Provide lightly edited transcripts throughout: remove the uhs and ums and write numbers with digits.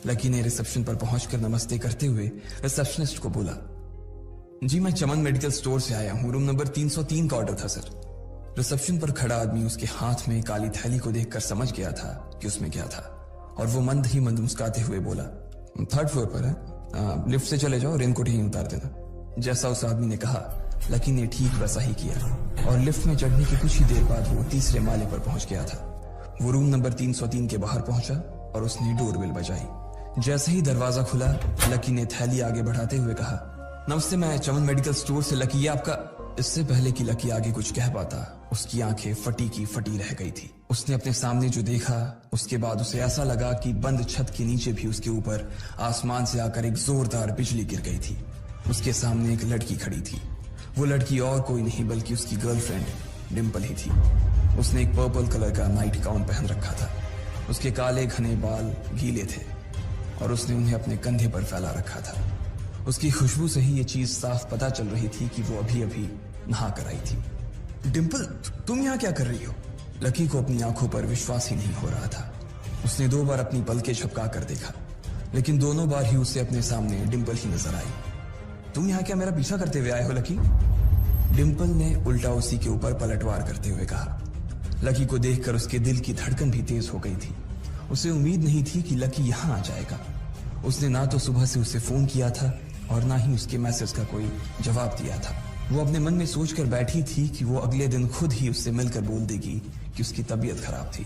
Lucky ने reception पर पहुंचकर नमस्ते करते हुए रिसेप्शनिस्ट को बोला, जी मैं चमन मेडिकल स्टोर से आया हूं, रूम नंबर 303 का ऑर्डर था सर। रिसेप्शन पर खड़ा आदमी उसके हाथ में काली थैली को देखकर समझ गया था कि उसमें क्या था, और वो मंद ही मंद मुस्कुराते हुए बोला, 3rd फ्लोर पर है, लिफ्ट से चले जाओ, रेनकोट यहीं उतार देना। जैसा उस आदमी ने कहा, लकी ने ठीक वैसा ही किया और लिफ्ट में चढ़ने के कुछ ही देर बाद वो 3रे माले पर पहुंच गया था। वो रूम नंबर 303 के बाहर पहुंचा और उसने डोरबेल बजाई। जैसे ही दरवाजा खुला, लकी ने थैली आगे बढ़ाते हुए कहा, नमस्ते, मैं चमन मेडिकल स्टोर से लकी, ये आपका। इससे पहले कि लकी आगे कुछ कह पाता, उसकी आंखें फटी की फटी रह गई थी। उसने अपने सामने जो देखा, उसके बाद उसे ऐसा लगा कि बंद छत के नीचे भी उसके ऊपर आसमान से आकर एक जोरदार बिजली गिर गई थी। उसके सामने एक लड़की खड़ी थी। वो लड़की और कोई नहीं बल्कि उसकी गर्लफ्रेंड डिम्पल ही थी। उसने एक पर्पल कलर का नाइट गाउन पहन रखा था। उसके काले घने बाल गीले थे और उसने उन्हें अपने कंधे पर फैला रखा था। उसकी खुशबू से ही ये चीज साफ पता चल रही थी कि वो अभी अभी नहा कर आई थी। डिम्पल, तुम यहाँ क्या कर रही हो? लकी को अपनी आंखों पर विश्वास ही नहीं हो रहा था। उसने 2 बार अपनी पलकें झपका कर देखा, लेकिन दोनों बार ही उसे अपने सामने डिम्पल ही नजर आई। तुम यहाँ क्या मेरा पीछा करते हुए आए हो लकी? डिम्पल ने उल्टा उसी के ऊपर पलटवार करते हुए कहा। लकी को देखकर उसके दिल की धड़कन भी तेज हो गई थी। उसे उम्मीद नहीं थी कि लकी यहाँ आ जाएगा। उसने ना तो सुबह से उसे फोन किया था और ना ही उसके मैसेज का कोई जवाब दिया था। वो अपने मन में सोचकर बैठी थी कि वो अगले दिन खुद ही उससे मिलकर बोल देगी कि उसकी तबीयत खराब थी।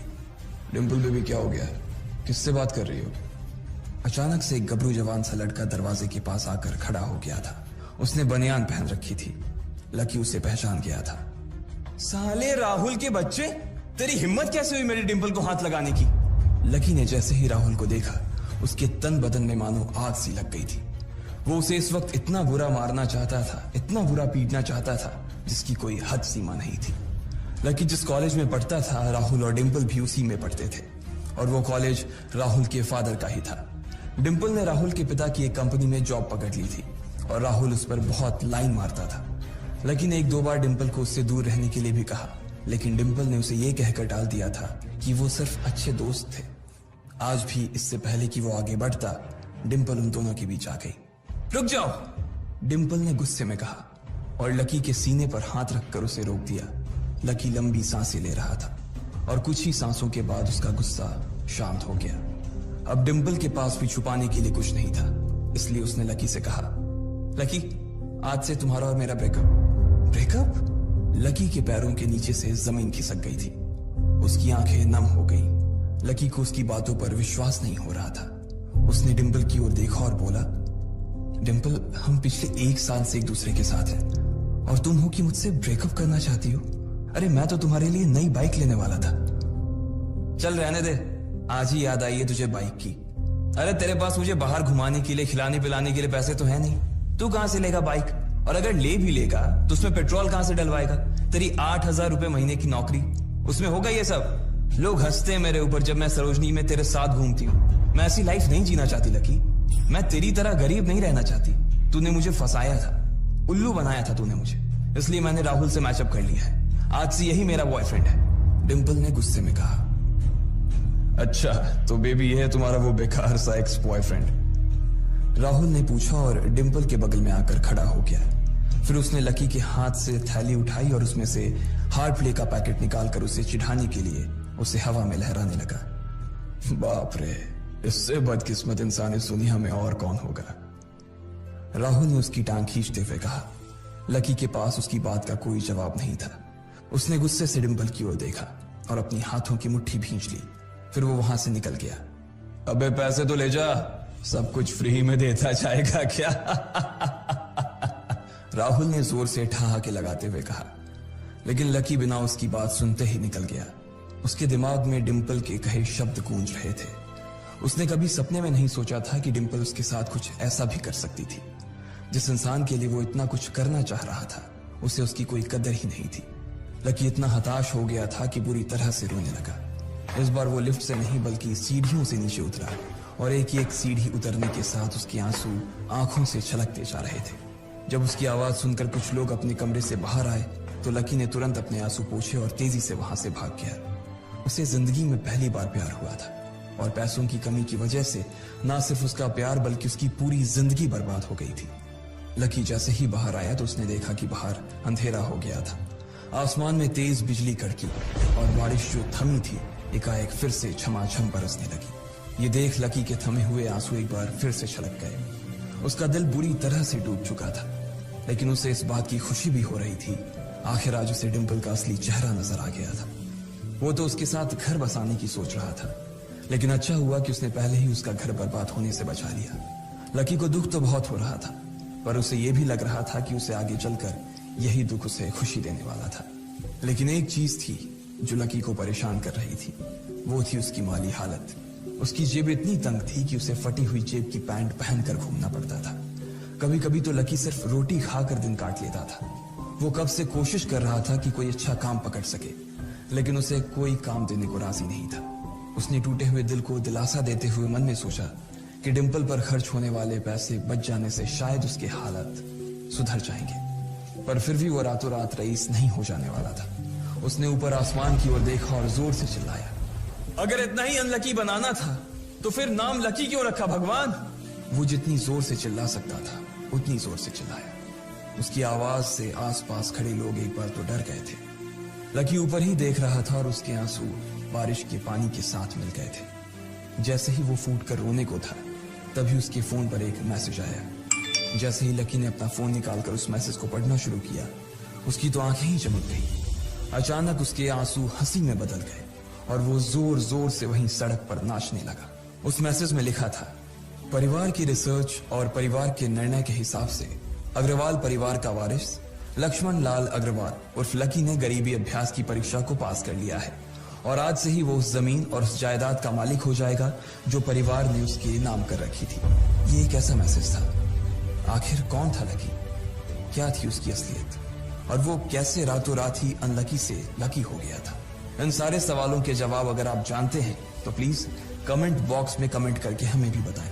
डिम्पल बेबी, क्या हो गया है? किससे बात कर रही हो? अचानक से एक गबरू जवान सा लड़का दरवाजे के पास आकर खड़ा हो गया था। उसने बनियान पहन रखी थी। लकी उसे पहचान गया था। साले राहुल के बच्चे, तेरी हिम्मत कैसे हुई मेरी डिम्पल को हाथ लगाने की? लकी ने जैसे ही राहुल को देखा, उसके तन बदन में मानो आग सी लग गई थी। वो उसे इस वक्त इतना बुरा मारना चाहता था, इतना बुरा पीटना चाहता था, जिसकी कोई हद सीमा नहीं थी। लकी जिस कॉलेज में पढ़ता था, राहुल और डिम्पल भी उसी में पढ़ते थे, और वो कॉलेज राहुल के फादर का ही था। डिम्पल ने राहुल के पिता की एक कंपनी में जॉब पकड़ ली थी और राहुल उस पर बहुत लाइन मारता था। लकी ने 1-2 बार डिम्पल को उससे दूर रहने के लिए भी कहा, लेकिन डिम्पल ने उसे यह कहकर टाल दिया था कि वो सिर्फ अच्छे दोस्त थे। आज भी इससे पहले कि वो आगे बढ़ता, डिम्पल उन दोनों के बीच आ गई। रुक जाओ, डिम्पल ने गुस्से में कहा और लकी के सीने पर हाथ रखकर उसे रोक दिया। लकी लंबी सांसें ले रहा था और कुछ ही सांसों के बाद उसका गुस्सा शांत हो गया। अब डिम्पल के पास भी छुपाने के लिए कुछ नहीं था, इसलिए उसने लकी से कहा, लकी, आज से तुम्हारा और मेरा ब्रेकअप? लकी के पैरों के नीचे से जमीन खिसक गई थी। उसकी आंखें नम हो गई। लकी को उसकी बातों पर विश्वास नहीं हो रहा था। उसने डिम्पल की ओर देखा और बोला, डिम्पल, हम पिछले 1 साल से एक दूसरे के साथ हैं और तुम हो कि मुझसे ब्रेकअप करना चाहती हो? अरे मैं तो तुम्हारे लिए नई बाइक लेने वाला था। चल रहने दे, आज ही याद आई है तुझे बाइक की। अरे तेरे पास मुझे बाहर घुमाने के लिए, खिलाने पिलाने के लिए पैसे तो है नहीं। तू कहां से लेगा बाइक? और अगर ले भी लेगा तो उसमें पेट्रोल कहां से डलवाएगा? तेरी 8,000 रुपए महीने की नौकरी, उसमें होगा ये सब? लोग हंसते हैं मेरे ऊपर जब मैं सरोजनी में तेरे साथ घूमती हूँ। मैं ऐसी लाइफ नहीं जीना चाहती लकी। मैं तेरी तरह गरीब नहीं रहना चाहती। तूने मुझे फंसाया था, उल्लू बनाया था तूने मुझे, इसलिए मैंने राहुल से मैचअप कर लिया है। आज से यही मेरा बॉयफ्रेंड है, डिम्पल ने गुस्से में कहा। अच्छा, तो बेबी ये है तुम्हारा वो बेकार सा एक्स बॉयफ्रेंड? राहुल ने पूछा और डिम्पल के बगल में आकर खड़ा हो गया। फिर उसने लकी के हाथ से थैली उठाई और उसमें से हार्ड प्ले का पैकेट निकालकर उसे चिढ़ाने के लिए उसे हवा में लहराने लगा। बाप रे, इससे बदकिस्मत इंसान इस दुनिया में और कौन होगा? राहुल ने उसकी टांग खींचते हुए कहा। लकी के पास उसकी बात का कोई जवाब नहीं था। उसने गुस्से से डिम्पल की ओर देखा और अपनी हाथों की मुट्ठी भींच ली। फिर वो वहां से निकल गया। अबे पैसे तो ले जा, सब कुछ फ्री में देता जाएगा क्या? राहुल ने जोर से ठहाके लगाते हुए कहा, लेकिन लकी बिना उसकी बात सुनते ही निकल गया। उसके दिमाग में डिम्पल के कहे शब्द गूंज रहे थे। उसने कभी सपने में नहीं सोचा था कि डिम्पल उसके साथ कुछ ऐसा भी कर सकती थी। जिस इंसान के लिए वो इतना कुछ करना चाह रहा था, उसे उसकी कोई कदर ही नहीं थी। लकी इतना हताश हो गया था कि बुरी तरह से रोने लगा। इस बार वो लिफ्ट से नहीं बल्कि सीढ़ियों से नीचे उतरा और एक सीढ़ी उतरने के साथ उसके आंसू आंखों से छलकते जा रहे थे। जब उसकी आवाज सुनकर कुछ लोग अपने कमरे से बाहर आए तो लकी ने तुरंत अपने आंसू पोंछे और तेजी से वहां से भाग गया। उसे जिंदगी में पहली बार प्यार हुआ था। और पैसों की कमी की वजह से ना सिर्फ उसका प्यार बल्कि उसकी पूरी जिंदगी बर्बाद हो गई थी। लकी जैसे ही बाहर आया तो उसने देखा कि बाहर अंधेरा हो गया था। आसमान में तेज बिजली कड़की और बारिश जो थमी थी एकाएक फिर से झमाझम बरसने लगी। ये देख लकी के थमे हुए आंसू एक बार फिर से छलक गए। उसका दिल बुरी तरह से टूट चुका था, लेकिन उसे इस बात की खुशी भी हो रही थी, आखिर आज उसे डिंपल का असली चेहरा नजर आ गया था। वो तो उसके साथ घर बसाने की सोच रहा था, लेकिन अच्छा हुआ कि उसने पहले ही उसका घर बर्बाद होने से बचा लिया। लकी को दुख तो बहुत हो रहा था, पर उसे यह भी लग रहा था कि उसे आगे चलकर यही दुख उसे खुशी देने वाला था। लेकिन एक चीज थी जो लकी को परेशान कर रही थी, वो थी उसकी माली हालत। उसकी जेब इतनी तंग थी कि उसे फटी हुई जेब की पैंट पहनकर घूमना पड़ता था। कभी कभी तो लकी सिर्फ रोटी खाकर दिन काट लेता था। वो कब से कोशिश कर रहा था कि कोई अच्छा काम पकड़ सके, लेकिन उसे कोई काम देने को राजी नहीं था। उसने टूटे हुए दिल को दिलासा देते हुए मन में सोचा कि डिंपल पर खर्च होने वाले पैसे बच जाने से शायद उसके हालत सुधर जाएंगे, पर फिर भी वो रातों रात रईस नहीं हो जाने वाला था। उसने ऊपर आसमान की ओर देखा और जोर से चिल्लाया, अगर इतना ही अनलकी बनाना था तो फिर नाम लकी क्यों रखा भगवान। वो जितनी जोर से चिल्ला सकता था उतनी जोर से चिल्लाया। उसकी आवाज से आसपास खड़े लोग एक बार तो डर गए थे। लकी ऊपर ही देख रहा था और उसके आंसू बारिश के पानी के साथ मिल गए थे। जैसे ही वो फूट कर रोने को था, तभी उसके फोन पर एक मैसेज आया। जैसे ही लकी ने अपना फोन निकालकर उस मैसेज को पढ़ना शुरू किया, उसकी तो आंखें ही चमक गई। अचानक उसके आंसू हंसी में बदल गए और वो जोर जोर से वहीं सड़क पर नाचने लगा। उस मैसेज में लिखा था, परिवार की रिसर्च और परिवार के निर्णय के हिसाब से अग्रवाल परिवार का वारिस लक्ष्मण लाल अग्रवाल उर्फ लकी ने गरीबी अभ्यास की परीक्षा को पास कर लिया है और आज से ही वो उस जमीन और उस जायदाद का मालिक हो जाएगा जो परिवार ने उसके नाम कर रखी थी। ये एक ऐसा मैसेज था। आखिर कौन था लकी, क्या थी उसकी असलियत, और वो कैसे रातों रात ही अनलकी से लकी हो गया था। इन सारे सवालों के जवाब अगर आप जानते हैं तो प्लीज कमेंट बॉक्स में कमेंट करके हमें भी बताएं।